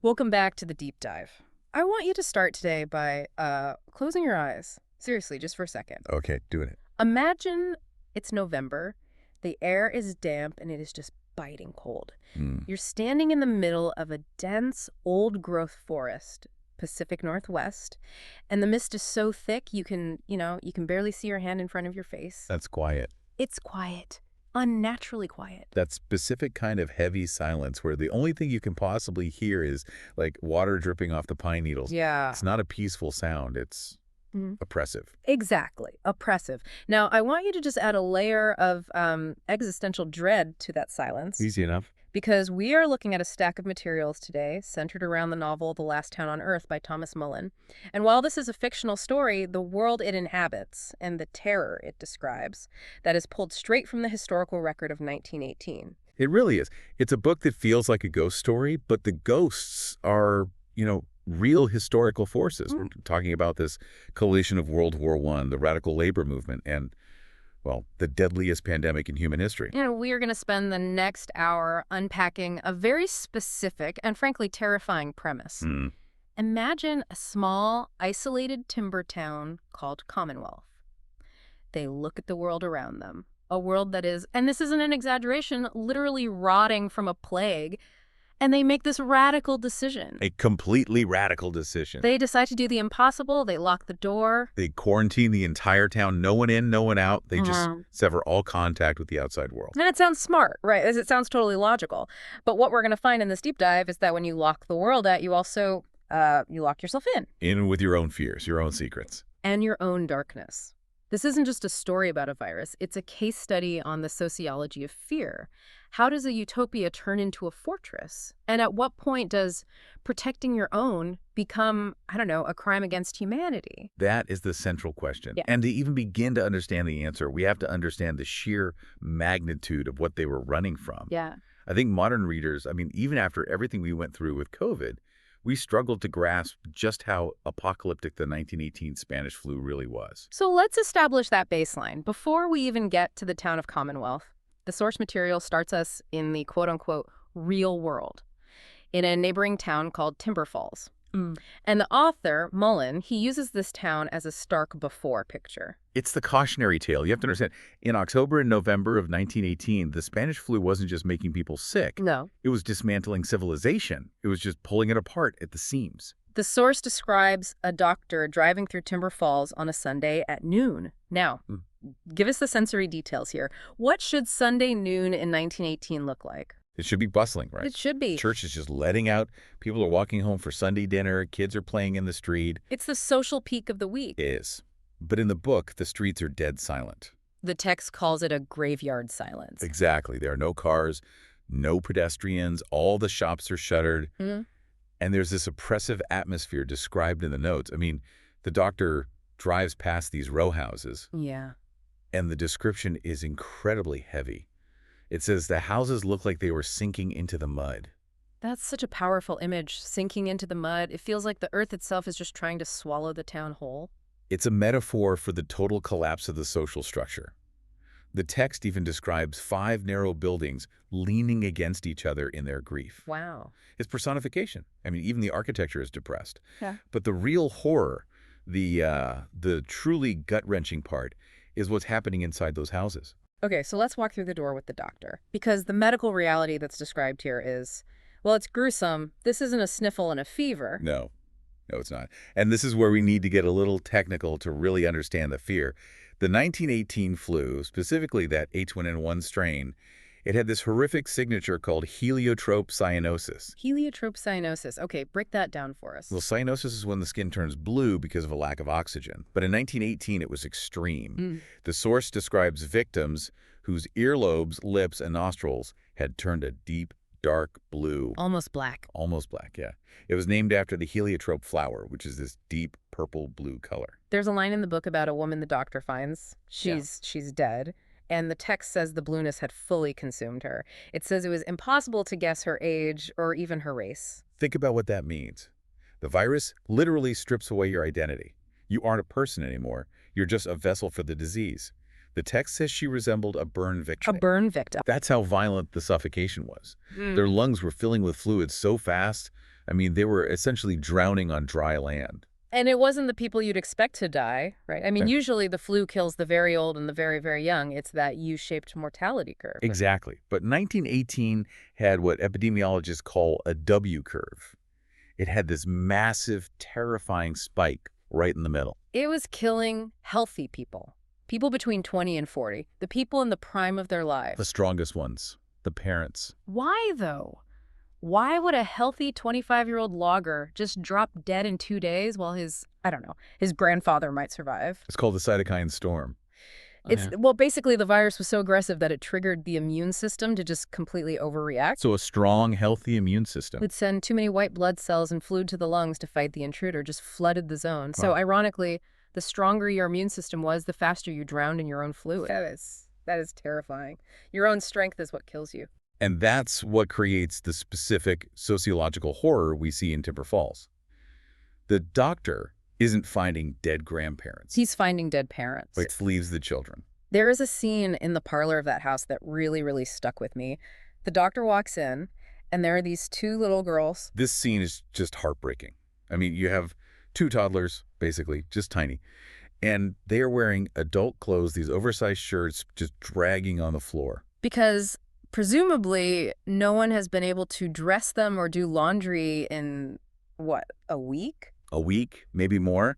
Welcome back to the deep dive. I want you to start today by closing your eyes. Seriously, just for a second. Okay, doing it. Imagine it's November, the air is damp, and it is just biting cold. Mm. You're standing in the middle of a dense, old-growth forest, Pacific Northwest, and the mist is so thick you can barely see your hand in front of your face. That's quiet. It's quiet, unnaturally quiet. That specific kind of heavy silence where the only thing you can possibly hear is like water dripping off the pine needles. Yeah. It's not a peaceful sound. It's oppressive. Exactly. Oppressive. Now, I want you to just add a layer of existential dread to that silence, Easy enough. because we are looking at a stack of materials today centered around the novel The Last Town on Earth by Thomas Mullen. And while this is a fictional story, the world it inhabits and the terror it describes, that is pulled straight from the historical record of 1918. It really is. It's a book that feels like a ghost story, but the ghosts are, real historical forces. We're talking about this coalition of World War I, the radical labor movement, and, well, the deadliest pandemic in human history. We are going to spend the next hour unpacking a very specific and frankly terrifying premise. Imagine a small, isolated timber town called Commonwealth. They look at the world around them, a world that is, and this isn't an exaggeration, literally rotting from a plague, and they make this radical decision. A completely radical decision. They decide to do the impossible. They lock the door. They quarantine the entire town, no one in, no one out. They just sever all contact with the outside world. And it sounds smart, right? It sounds totally logical. But what we're going to find in this deep dive is that when you lock the world out, you also you lock yourself in. In with your own fears, your own secrets. And your own darkness. This isn't just a story about a virus. It's a case study on the sociology of fear. How does a utopia turn into a fortress? And at what point does protecting your own become, a crime against humanity? That is the central question. Yeah. And to even begin to understand the answer, we have to understand the sheer magnitude of what they were running from. Yeah. I think modern readers, even after everything we went through with COVID, we struggled to grasp just how apocalyptic the 1918 Spanish flu really was. So let's establish that baseline. Before we even get to the town of Commonwealth, the source material starts us in the quote-unquote real world, in a neighboring town called Timber Falls. And the author, Mullen, he uses this town as a stark before picture. It's the cautionary tale. You have to understand, in October and November of 1918, the Spanish flu wasn't just making people sick. No. It was dismantling civilization. It was just pulling it apart at the seams. The source describes a doctor driving through Timber Falls on a Sunday at noon. Now, give us the sensory details here. What should Sunday noon in 1918 look like? It should be bustling, right? It should be. Church is just letting out. People are walking home for Sunday dinner. Kids are playing in the street. It's the social peak of the week. It is. But in the book, the streets are dead silent. The text calls it a graveyard silence. Exactly. There are no cars, no pedestrians. All the shops are shuttered. And there's this oppressive atmosphere described in the notes. The doctor drives past these row houses. Yeah. And the description is incredibly heavy. It says the houses look like they were sinking into the mud. That's such a powerful image, sinking into the mud. It feels like the earth itself is just trying to swallow the town whole. It's a metaphor for the total collapse of the social structure. The text even describes 5 narrow buildings leaning against each other in their grief. Wow. It's personification. Even the architecture is depressed. Yeah. But the real horror, the truly gut-wrenching part, is what's happening inside those houses. Okay, so let's walk through the door with the doctor. Because the medical reality that's described here is, well, it's gruesome. This isn't a sniffle and a fever. No, it's not. And this is where we need to get a little technical to really understand the fear. The 1918 flu, specifically that H1N1 strain, it had this horrific signature called heliotrope cyanosis. Heliotrope cyanosis. Okay, break that down for us. Well, cyanosis is when the skin turns blue because of a lack of oxygen. But in 1918, it was extreme. The source describes victims whose earlobes, lips, and nostrils had turned a deep, dark blue. Almost black. Almost black, yeah. It was named after the heliotrope flower, which is this deep purple-blue color. There's a line in the book about a woman the doctor finds. She's dead. And the text says the blueness had fully consumed her. It says it was impossible to guess her age or even her race. Think about what that means. The virus literally strips away your identity. You aren't a person anymore. You're just a vessel for the disease. The text says she resembled a burn victim. A burn victim. That's how violent the suffocation was. Their lungs were filling with fluid so fast, I mean, they were essentially drowning on dry land. And it wasn't the people you'd expect to die, right? I mean, Right. usually the flu kills the very old and the very, very young. It's that U-shaped mortality curve. Exactly. But 1918 had what epidemiologists call a W curve. It had this massive, terrifying spike right in the middle. It was killing healthy people, people between 20 and 40, the people in the prime of their lives. The strongest ones, the parents. Why, though? Why would a healthy 25-year-old logger just drop dead in 2 days while his grandfather might survive? It's called the cytokine storm. Well, basically, the virus was so aggressive that it triggered the immune system to just completely overreact. So a strong, healthy immune system. Would send too many white blood cells and fluid to the lungs to fight the intruder, just flooded the zone. So ironically, the stronger your immune system was, the faster you drowned in your own fluid. That is terrifying. Your own strength is what kills you. And that's what creates the specific sociological horror we see in Timber Falls. The doctor isn't finding dead grandparents. He's finding dead parents. It leaves the children. There is a scene in the parlor of that house that really, really stuck with me. The doctor walks in, and there are these two little girls. This scene is just heartbreaking. I mean, you have two toddlers, basically, just tiny, and they are wearing adult clothes, these oversized shirts, just dragging on the floor. Because presumably no one has been able to dress them or do laundry in, what, a week? A week, maybe more,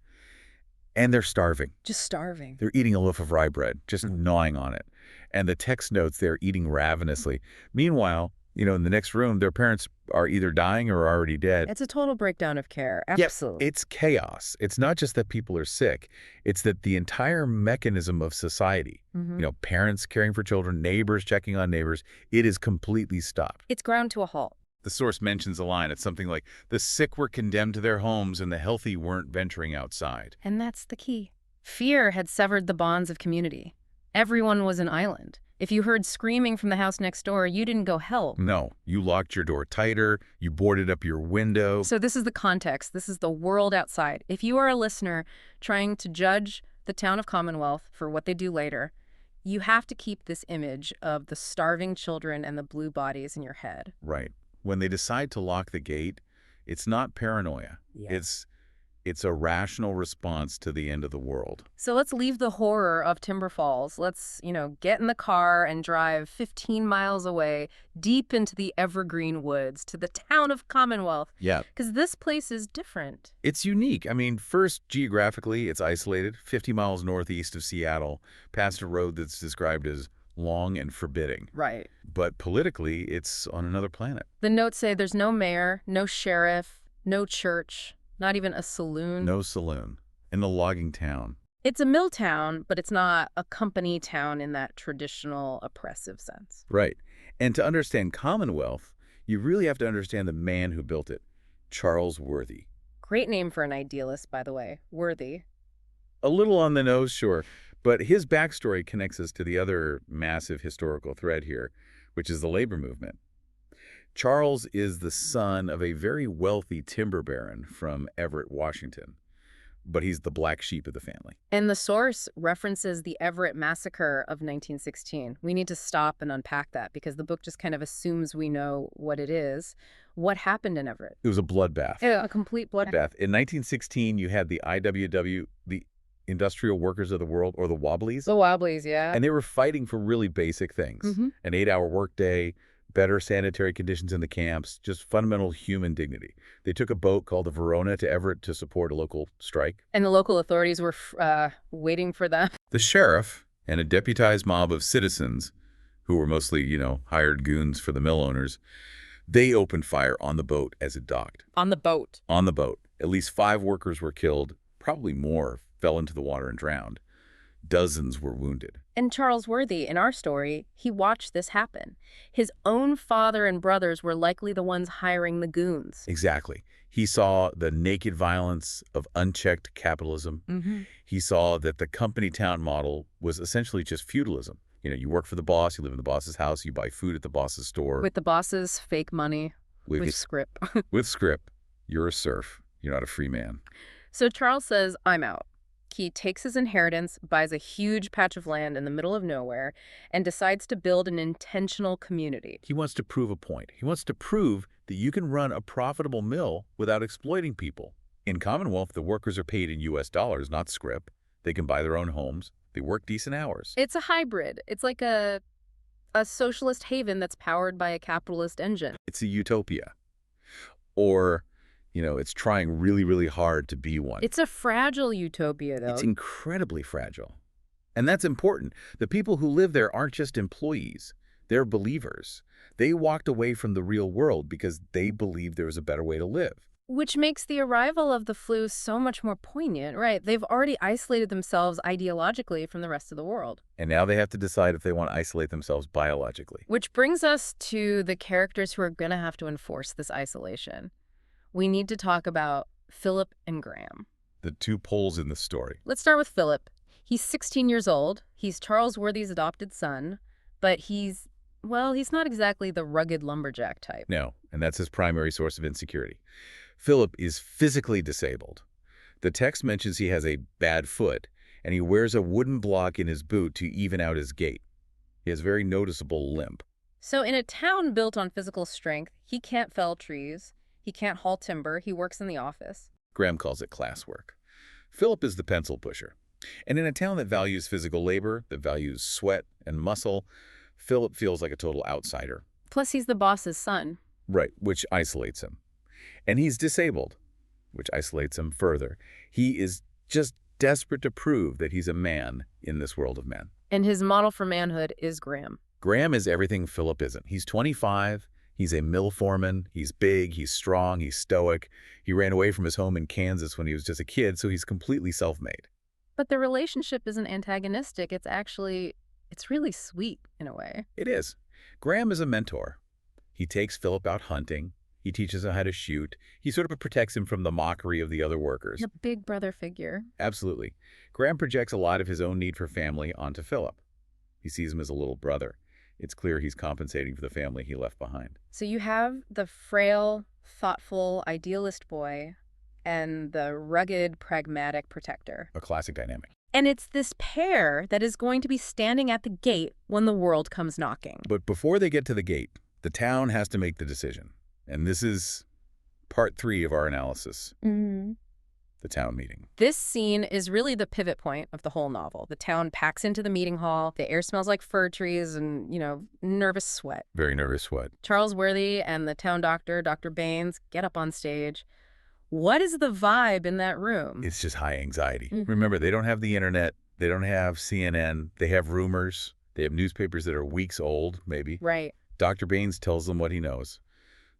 and they're starving. Just starving. They're eating a loaf of rye bread, just gnawing on it. And the text notes they're eating ravenously. Meanwhile, in the next room, their parents are either dying or already dead. It's a total breakdown of care. Absolutely. Yep, it's chaos. It's not just that people are sick. It's that the entire mechanism of society, parents caring for children, neighbors checking on neighbors, it is completely stopped. It's ground to a halt. The source mentions a line. It's something like, the sick were condemned to their homes and the healthy weren't venturing outside. And that's the key. Fear had severed the bonds of community. Everyone was an island. If you heard screaming from the house next door, you didn't go help. No, you locked your door tighter, you boarded up your window. So this is the context. This is the world outside. If you are a listener trying to judge the town of Commonwealth for what they do later, you have to keep this image of the starving children and the blue bodies in your head. Right. When they decide to lock the gate, it's not paranoia. Yeah. It's a rational response to the end of the world. So let's leave the horror of Timber Falls. Let's, get in the car and drive 15 miles away, deep into the evergreen woods, to the town of Commonwealth. Yeah. Because this place is different. It's unique. I mean, first, geographically, it's isolated, 50 miles northeast of Seattle, past a road that's described as long and forbidding. Right. But politically, it's on another planet. The notes say there's no mayor, no sheriff, no church, not even a saloon. No saloon. In the logging town. It's a mill town, but it's not a company town in that traditional oppressive sense. Right. And to understand Commonwealth, you really have to understand the man who built it, Charles Worthy. Great name for an idealist, by the way. Worthy. A little on the nose, sure. But his backstory connects us to the other massive historical thread here, which is the labor movement. Charles is the son of a very wealthy timber baron from Everett, Washington, but he's the black sheep of the family. And the source references the Everett Massacre of 1916. We need to stop and unpack that because the book just kind of assumes we know what it is. What happened in Everett? It was a bloodbath. A complete bloodbath. In 1916, you had the IWW, the Industrial Workers of the World, or the Wobblies. The Wobblies, yeah. And they were fighting for really basic things. An 8-hour workday, better sanitary conditions in the camps, just fundamental human dignity. They took a boat called the Verona to Everett to support a local strike. And the local authorities were waiting for them. The sheriff and a deputized mob of citizens, who were mostly, hired goons for the mill owners, they opened fire on the boat as it docked. On the boat. On the boat. At least 5 workers were killed, probably more fell into the water and drowned. Dozens were wounded. And Charles Worthy, in our story, he watched this happen. His own father and brothers were likely the ones hiring the goons. Exactly. He saw the naked violence of unchecked capitalism. He saw that the company town model was essentially just feudalism. You work for the boss, you live in the boss's house, you buy food at the boss's store. With the boss's fake money, with scrip. With scrip, you're a serf. You're not a free man. So Charles says, I'm out. He takes his inheritance, buys a huge patch of land in the middle of nowhere, and decides to build an intentional community. He wants to prove a point. He wants to prove that you can run a profitable mill without exploiting people. In Commonwealth, the workers are paid in U.S. dollars, not scrip. They can buy their own homes. They work decent hours. It's a hybrid. It's like a socialist haven that's powered by a capitalist engine. It's a utopia. Or, it's trying really, really hard to be one. It's a fragile utopia, though. It's incredibly fragile. And that's important. The people who live there aren't just employees. They're believers. They walked away from the real world because they believed there was a better way to live. Which makes the arrival of the flu so much more poignant, right? They've already isolated themselves ideologically from the rest of the world. And now they have to decide if they want to isolate themselves biologically. Which brings us to the characters who are going to have to enforce this isolation. We need to talk about Philip and Graham. The two poles in the story. Let's start with Philip. He's 16 years old. He's Charles Worthy's adopted son, but he's not exactly the rugged lumberjack type. No, and that's his primary source of insecurity. Philip is physically disabled. The text mentions he has a bad foot, and he wears a wooden block in his boot to even out his gait. He has very noticeable limp. So in a town built on physical strength, he can't fell trees, he can't haul timber, he works in the office. Graham calls it class work. Philip is the pencil pusher. And in a town that values physical labor, that values sweat and muscle, Philip feels like a total outsider. Plus, he's the boss's son. Right, which isolates him. And he's disabled, which isolates him further. He is just desperate to prove that he's a man in this world of men. And his model for manhood is Graham. Graham is everything Philip isn't. He's 25. He's a mill foreman. He's big. He's strong. He's stoic. He ran away from his home in Kansas when he was just a kid, so he's completely self-made. But the relationship isn't antagonistic. It's really sweet in a way. It is. Graham is a mentor. He takes Philip out hunting. He teaches him how to shoot. He sort of protects him from the mockery of the other workers. A big brother figure. Absolutely. Graham projects a lot of his own need for family onto Philip. He sees him as a little brother. It's clear he's compensating for the family he left behind. So you have the frail, thoughtful, idealist boy and the rugged, pragmatic protector. A classic dynamic. And it's this pair that is going to be standing at the gate when the world comes knocking. But before they get to the gate, the town has to make the decision. And this is part 3 of our analysis. The town meeting. This scene is really the pivot point of the whole novel. The town packs into the meeting hall. The air smells like fir trees and, nervous sweat. Very nervous sweat. Charles Worthy and the town doctor, Dr. Baines, get up on stage. What is the vibe in that room? It's just high anxiety. Remember, they don't have the internet. They don't have CNN. They have rumors. They have newspapers that are weeks old, maybe. Right. Dr. Baines tells them what he knows.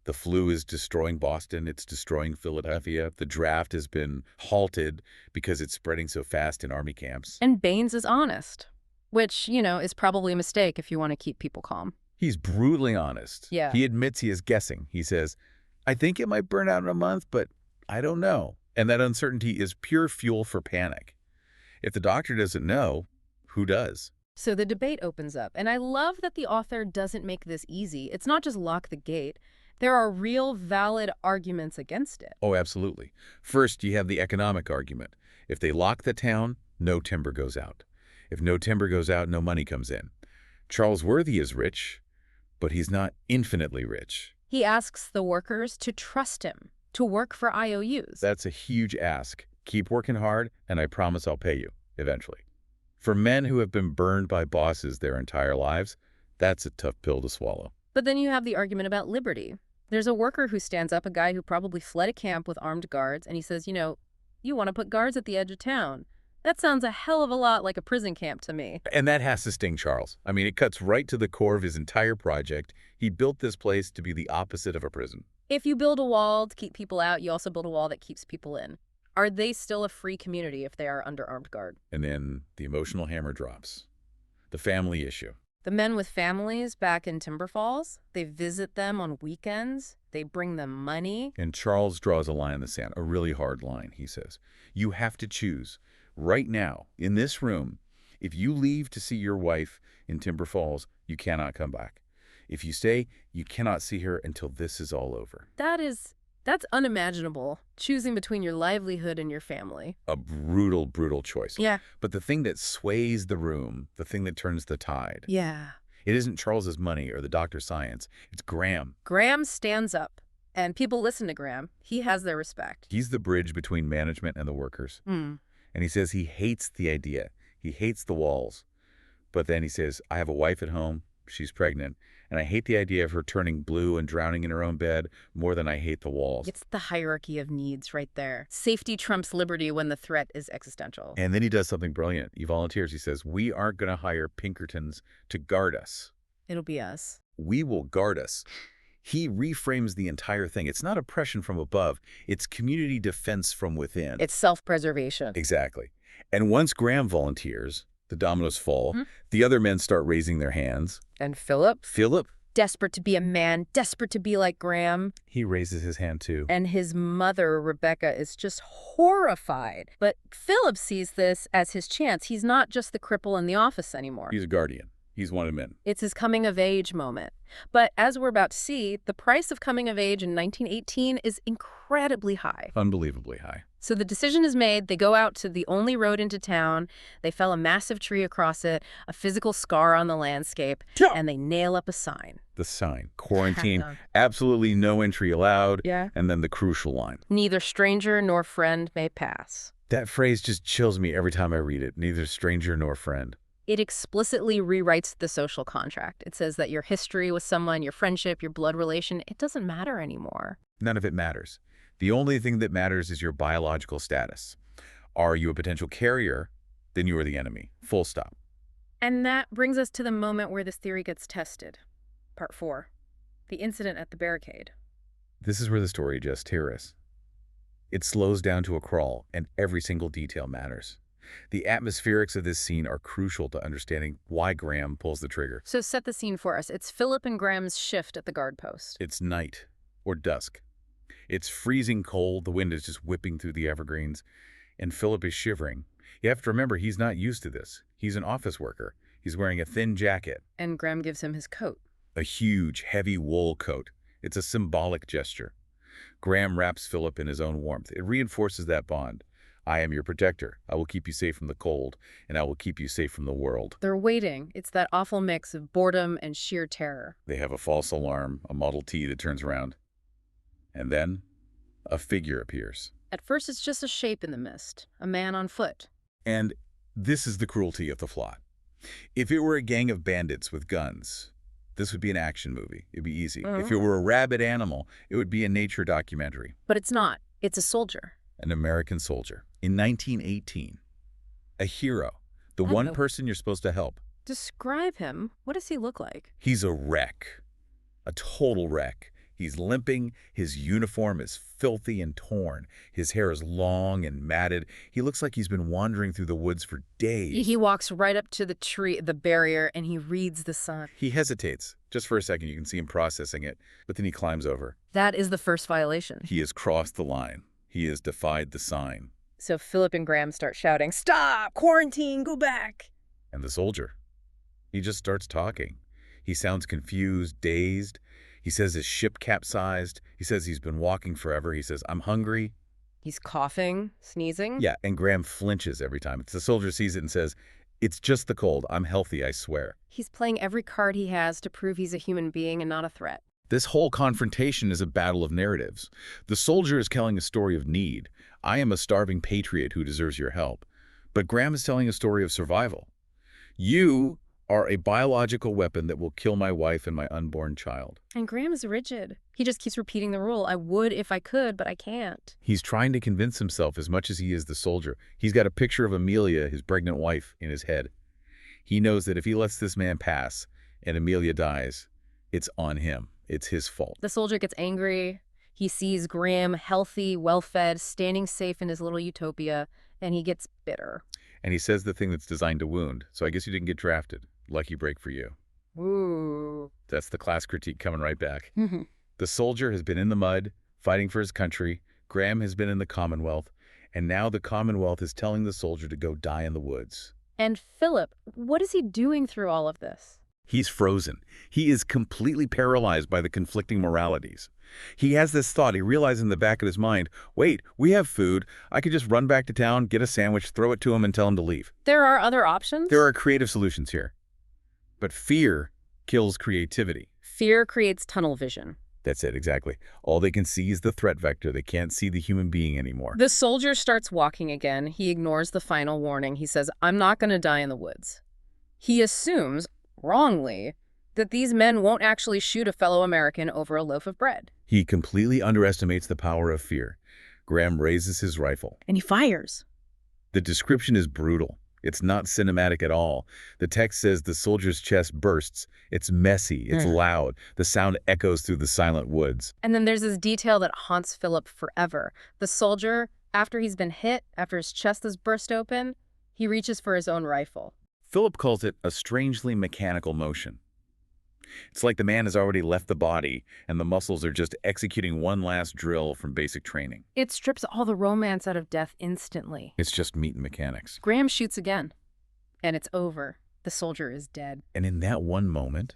The flu is destroying Boston. It's destroying Philadelphia. The draft has been halted because it's spreading so fast in army camps. And Baines is honest, which, is probably a mistake if you want to keep people calm. He's brutally honest. Yeah. He admits he is guessing. He says, I think it might burn out in a month, but I don't know. And that uncertainty is pure fuel for panic. If the doctor doesn't know, who does? So the debate opens up. And I love that the author doesn't make this easy. It's not just lock the gate. There are real valid arguments against it. Oh, absolutely. First, you have the economic argument. If they lock the town, no timber goes out. If no timber goes out, no money comes in. Charles Worthy is rich, but he's not infinitely rich. He asks the workers to trust him, to work for IOUs. That's a huge ask. Keep working hard, and I promise I'll pay you, eventually. For men who have been burned by bosses their entire lives, that's a tough pill to swallow. But then you have the argument about liberty. There's a worker who stands up, a guy who probably fled a camp with armed guards, and he says, you want to put guards at the edge of town. That sounds a hell of a lot like a prison camp to me. And that has to sting Charles. I mean, it cuts right to the core of his entire project. He built this place to be the opposite of a prison. If you build a wall to keep people out, you also build a wall that keeps people in. Are they still a free community if they are under armed guard? And then the emotional hammer drops. The family issue. The men with families back in Timber Falls, they visit them on weekends. They bring them money. And Charles draws a line in the sand, a really hard line, he says. You have to choose right now, in this room. If you leave to see your wife in Timber Falls, you cannot come back. If you stay, you cannot see her until this is all over. That's That's unimaginable, choosing between your livelihood and your family. A brutal, brutal choice. Yeah. But the thing that sways the room, the thing that turns the tide, Yeah. it isn't Charles's money or the doctor's science. It's Graham. Graham stands up, and people listen to Graham. He has their respect. He's the bridge between management and the workers. Mm. And he says he hates the idea. He hates the walls. But then he says, I have a wife at home. She's pregnant. And I hate the idea of her turning blue and drowning in her own bed more than I hate the walls. It's the hierarchy of needs right there. Safety trumps liberty when the threat is existential. And then he does something brilliant. He volunteers. He says, we aren't going to hire Pinkertons to guard us. It'll be us. We will guard us. He reframes the entire thing. It's not oppression from above. It's community defense from within. It's self-preservation. Exactly. And once Graham volunteers, the dominoes fall. The other men start raising their hands. And Philip? Philip? Desperate to be a man, desperate to be like Graham. He raises his hand too. And his mother, Rebecca, is just horrified. But Philip sees this as his chance. He's not just the cripple in the office anymore. He's a guardian. He's one of the men. It's his coming-of-age moment. But as we're about to see, the price of coming of age in 1918 is incredibly high. Unbelievably high. So the decision is made. They go out to the only road into town. They fell a massive tree across it, a physical scar on the landscape, and they nail up a sign. The sign. Quarantine. Absolutely no entry allowed. Yeah. And then the crucial line. Neither stranger nor friend may pass. That phrase just chills me every time I read it. Neither stranger nor friend. It explicitly rewrites the social contract. It says that your history with someone, your friendship, your blood relation, it doesn't matter anymore. None of it matters. The only thing that matters is your biological status. Are you a potential carrier? Then you are the enemy. Full stop. And that brings us to the moment where this theory gets tested. Part 4. The incident at the barricade. This is where the story just tears. It slows down to a crawl, and every single detail matters. The atmospherics of this scene are crucial to understanding why Graham pulls the trigger. So set the scene for us. It's Philip and Graham's shift at the guard post. It's night, or dusk. It's freezing cold, the wind is just whipping through the evergreens, and Philip is shivering. You have to remember, he's not used to this. He's an office worker. He's wearing a thin jacket. And Graham gives him his coat. A huge, heavy wool coat. It's a symbolic gesture. Graham wraps Philip in his own warmth. It reinforces that bond. I am your protector. I will keep you safe from the cold, and I will keep you safe from the world. They're waiting. It's that awful mix of boredom and sheer terror. They have a false alarm, a Model T that turns around. And then, a figure appears. At first, it's just a shape in the mist, a man on foot. And this is the cruelty of the plot. If it were a gang of bandits with guns, this would be an action movie. It'd be easy. If it were a rabid animal, it would be a nature documentary. But it's not. It's a soldier. An American soldier. In 1918. A hero. The one person you're supposed to help. Describe him. What does he look like? He's a wreck. A total wreck. He's limping. His uniform is filthy and torn. His hair is long and matted. He looks like he's been wandering through the woods for days. He walks right up to the tree, the barrier, and he reads the sign. He hesitates. Just for a second, you can see him processing it, but then he climbs over. That is the first violation. He has crossed the line. He has defied the sign. So Philip and Graham start shouting, "Stop! Quarantine! Go back!" And the soldier, he just starts talking. He sounds confused, dazed. He says his ship capsized. He says he's been walking forever. He says, I'm hungry. He's coughing, sneezing. Yeah, and Graham flinches every time. The soldier sees it and says, it's just the cold. I'm healthy, I swear. He's playing every card he has to prove he's a human being and not a threat. This whole confrontation is a battle of narratives. The soldier is telling a story of need. I am a starving patriot who deserves your help. But Graham is telling a story of survival. You are a biological weapon that will kill my wife and my unborn child. And Graham is rigid. He just keeps repeating the rule. I would if I could, but I can't. He's trying to convince himself as much as he is the soldier. He's got a picture of Amelia, his pregnant wife, in his head. He knows that if he lets this man pass and Amelia dies, it's on him. It's his fault. The soldier gets angry. He sees Graham healthy, well-fed, standing safe in his little utopia, and he gets bitter. And he says the thing that's designed to wound. So I guess you didn't get drafted. Lucky break for you. Ooh. That's the class critique coming right back. The soldier has been in the mud, fighting for his country. Graham has been in the Commonwealth. And now the Commonwealth is telling the soldier to go die in the woods. And Philip, what is he doing through all of this? He's frozen. He is completely paralyzed by the conflicting moralities. He has this thought. He realizes in the back of his mind, wait, we have food. I could just run back to town, get a sandwich, throw it to him, and tell him to leave. There are other options? There are creative solutions here. But fear kills creativity. Fear creates tunnel vision. That's it, exactly. All they can see is the threat vector. They can't see the human being anymore. The soldier starts walking again. He ignores the final warning. He says, I'm not going to die in the woods. He assumes, wrongly, that these men won't actually shoot a fellow American over a loaf of bread. He completely underestimates the power of fear. Graham raises his rifle. And he fires. The description is brutal. It's not cinematic at all. The text says the soldier's chest bursts. It's messy. It's loud. The sound echoes through the silent woods. And then there's this detail that haunts Philip forever. The soldier, after he's been hit, after his chest is burst open, he reaches for his own rifle. Philip calls it a strangely mechanical motion. It's like the man has already left the body, and the muscles are just executing one last drill from basic training. It strips all the romance out of death instantly. It's just meat and mechanics. Graham shoots again, and it's over. The soldier is dead. And in that one moment,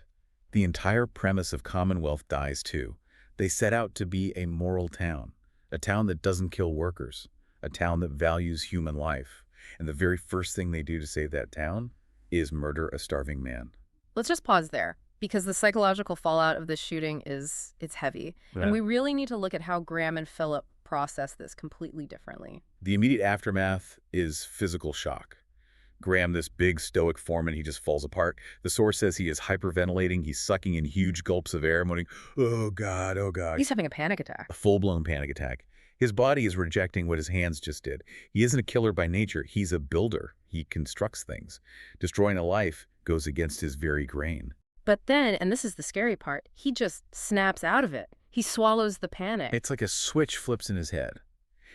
the entire premise of Commonwealth dies too. They set out to be a moral town, a town that doesn't kill workers, a town that values human life. And the very first thing they do to save that town is murder a starving man. Let's just pause there, because the psychological fallout of this shooting it's heavy. Yeah. And we really need to look at how Graham and Philip process this completely differently. The immediate aftermath is physical shock. Graham, this big stoic foreman, he just falls apart. The source says he is hyperventilating. He's sucking in huge gulps of air, moaning, oh God, oh God. He's having a panic attack. A full-blown panic attack. His body is rejecting what his hands just did. He isn't a killer by nature. He's a builder. He constructs things. Destroying a life goes against his very grain. But then, and this is the scary part, he just snaps out of it. He swallows the panic. It's like a switch flips in his head.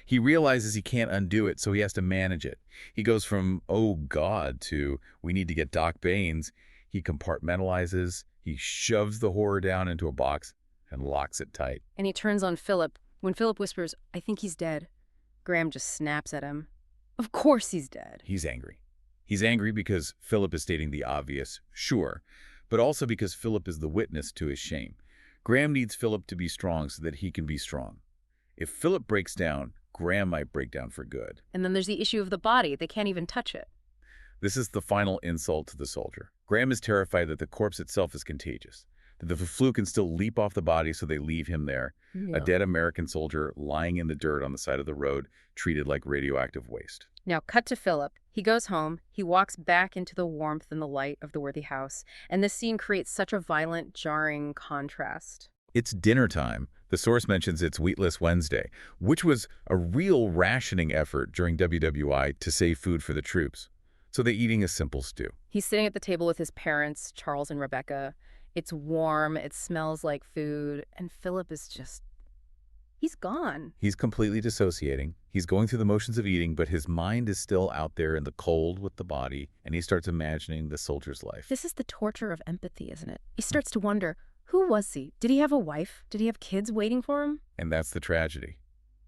He realizes he can't undo it, so he has to manage it. He goes from, oh God, to we need to get Doc Baines. He compartmentalizes. He shoves the horror down into a box and locks it tight. And he turns on Philip. When Philip whispers, I think he's dead, Graham just snaps at him. Of course he's dead. He's angry. He's angry because Philip is stating the obvious, sure, but also because Philip is the witness to his shame. Graham needs Philip to be strong so that he can be strong. If Philip breaks down, Graham might break down for good. And then there's the issue of the body. They can't even touch it. This is the final insult to the soldier. Graham is terrified that the corpse itself is contagious, that the flu can still leap off the body, so they leave him there, a dead American soldier lying in the dirt on the side of the road, treated like radioactive waste. Now, cut to Philip. He goes home. He walks back into the warmth and the light of the worthy house. And this scene creates such a violent, jarring contrast. It's dinner time. The source mentions it's Wheatless Wednesday, which was a real rationing effort during WWI to save food for the troops. So they're eating a simple stew. He's sitting at the table with his parents, Charles and Rebecca. It's warm. It smells like food. And Philip is just... he's gone. He's completely dissociating. He's going through the motions of eating, but his mind is still out there in the cold with the body, and he starts imagining the soldier's life. This is the torture of empathy, isn't it? He starts to wonder, who was he? Did he have a wife? Did he have kids waiting for him? And that's the tragedy.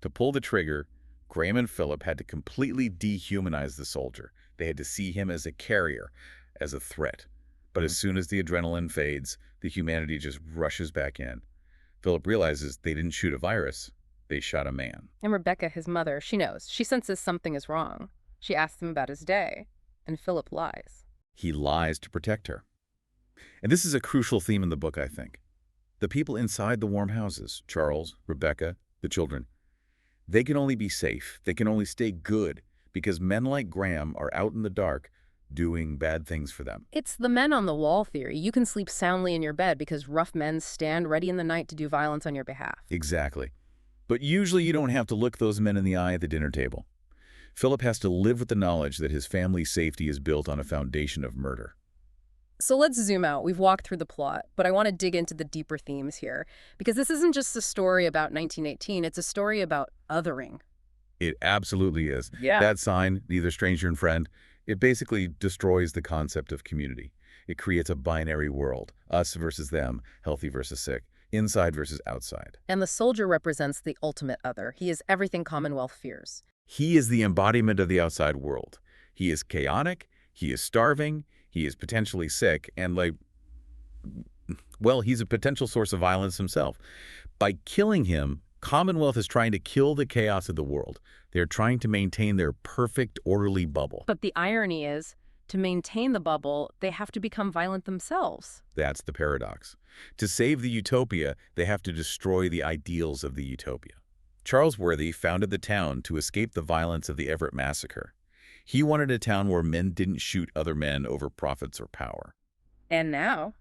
To pull the trigger, Graham and Philip had to completely dehumanize the soldier. They had to see him as a carrier, as a threat. But as soon as the adrenaline fades, the humanity just rushes back in. Philip realizes they didn't shoot a virus. They shot a man. And Rebecca, his mother, she knows. She senses something is wrong. She asks him about his day, and Philip lies. He lies to protect her. And this is a crucial theme in the book, I think. The people inside the warm houses, Charles, Rebecca, the children, they can only be safe. They can only stay good because men like Graham are out in the dark doing bad things for them. It's the men on the wall theory. You can sleep soundly in your bed because rough men stand ready in the night to do violence on your behalf. Exactly. But usually you don't have to look those men in the eye at the dinner table. Philip has to live with the knowledge that his family's safety is built on a foundation of murder. So let's zoom out. We've walked through the plot, but I want to dig into the deeper themes here, because this isn't just a story about 1918, it's a story about othering. It absolutely is. Yeah. That sign, neither stranger nor friend, it basically destroys the concept of community. It creates a binary world, us versus them, healthy versus sick, inside versus outside. And the soldier represents the ultimate other. He is everything Commonwealth fears. He is the embodiment of the outside world. He is chaotic, he is starving, he is potentially sick, and Well, he's a potential source of violence himself. By killing him, Commonwealth is trying to kill the chaos of the world. They're trying to maintain their perfect, orderly bubble. But the irony is, to maintain the bubble, they have to become violent themselves. That's the paradox. To save the utopia, they have to destroy the ideals of the utopia. Charles Worthy founded the town to escape the violence of the Everett Massacre. He wanted a town where men didn't shoot other men over profits or power. And now,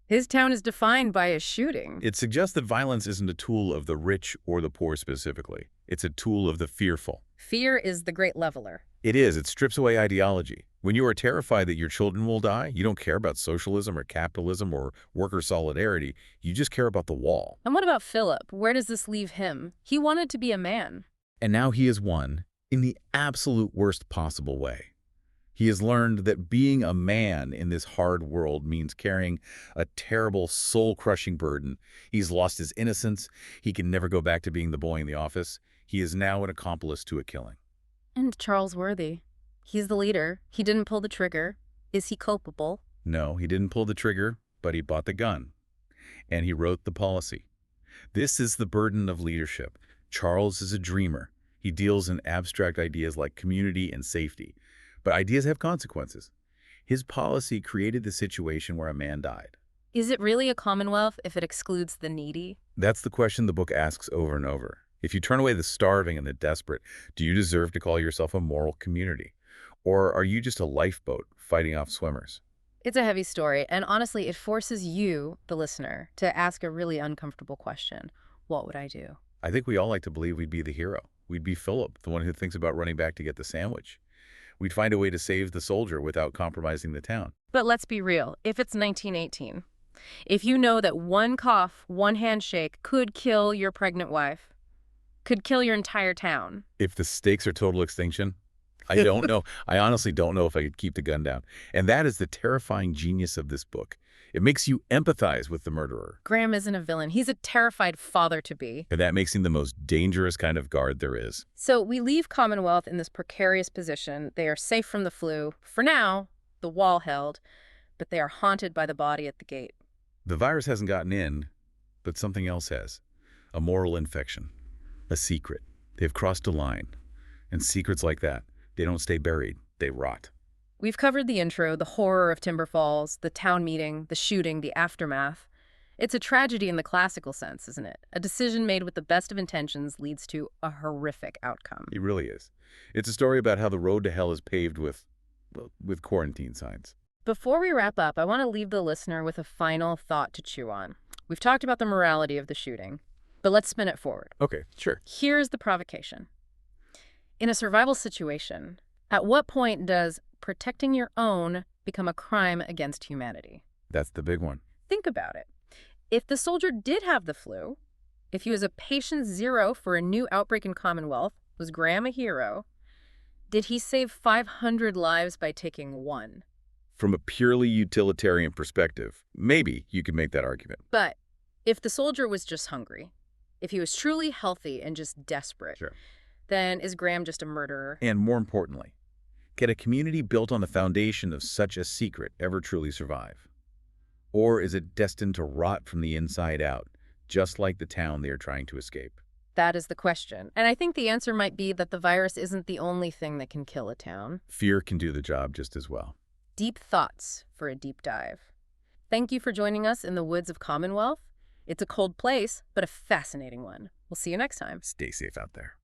his town is defined by a shooting. It suggests that violence isn't a tool of the rich or the poor specifically. It's a tool of the fearful. Fear is the great leveler. It is. It strips away ideology. When you are terrified that your children will die, you don't care about socialism or capitalism or worker solidarity. You just care about the wall. And what about Philip? Where does this leave him? He wanted to be a man. And now he is one in the absolute worst possible way. He has learned that being a man in this hard world means carrying a terrible, soul-crushing burden. He's lost his innocence. He can never go back to being the boy in the office. He is now an accomplice to a killing. And Charles Worthy. He's the leader. He didn't pull the trigger. Is he culpable? No, he didn't pull the trigger, but he bought the gun. And he wrote the policy. This is the burden of leadership. Charles is a dreamer. He deals in abstract ideas like community and safety. But ideas have consequences. His policy created the situation where a man died. Is it really a commonwealth if it excludes the needy? That's the question the book asks over and over. If you turn away the starving and the desperate, do you deserve to call yourself a moral community? Or are you just a lifeboat fighting off swimmers? It's a heavy story, and honestly, it forces you, the listener, to ask a really uncomfortable question. What would I do? I think we all like to believe we'd be the hero. We'd be Philip, the one who thinks about running back to get the sandwich. We'd find a way to save the soldier without compromising the town. But let's be real. If it's 1918, if you know that one cough, one handshake could kill your pregnant wife, could kill your entire town. If the stakes are total extinction, I don't know. I honestly don't know if I could keep the gun down. And that is the terrifying genius of this book. It makes you empathize with the murderer. Graham isn't a villain. He's a terrified father-to-be. And that makes him the most dangerous kind of guard there is. So we leave Commonwealth in this precarious position. They are safe from the flu. For now, the wall held, but they are haunted by the body at the gate. The virus hasn't gotten in, but something else has. A moral infection. A secret. They've crossed a line. And secrets like that, they don't stay buried. They rot. We've covered the intro, the horror of Timber Falls, the town meeting, the shooting, the aftermath. It's a tragedy in the classical sense, isn't it? A decision made with the best of intentions leads to a horrific outcome. It really is. It's a story about how the road to hell is paved with quarantine signs. Before we wrap up, I want to leave the listener with a final thought to chew on. We've talked about the morality of the shooting, but let's spin it forward. Okay, sure. Here's the provocation. In a survival situation, at what point does protecting your own become a crime against humanity? That's the big one. Think about it. If the soldier did have the flu, if he was a patient zero for a new outbreak in Commonwealth, was Graham a hero? Did he save 500 lives by taking one? From a purely utilitarian perspective, maybe you could make that argument. But if the soldier was just hungry, if he was truly healthy and just desperate, Sure. then is Graham just a murderer? And more importantly, can a community built on the foundation of such a secret ever truly survive? Or is it destined to rot from the inside out, just like the town they are trying to escape? That is the question. And I think the answer might be that the virus isn't the only thing that can kill a town. Fear can do the job just as well. Deep thoughts for a deep dive. Thank you for joining us in the woods of Commonwealth. It's a cold place, but a fascinating one. We'll see you next time. Stay safe out there.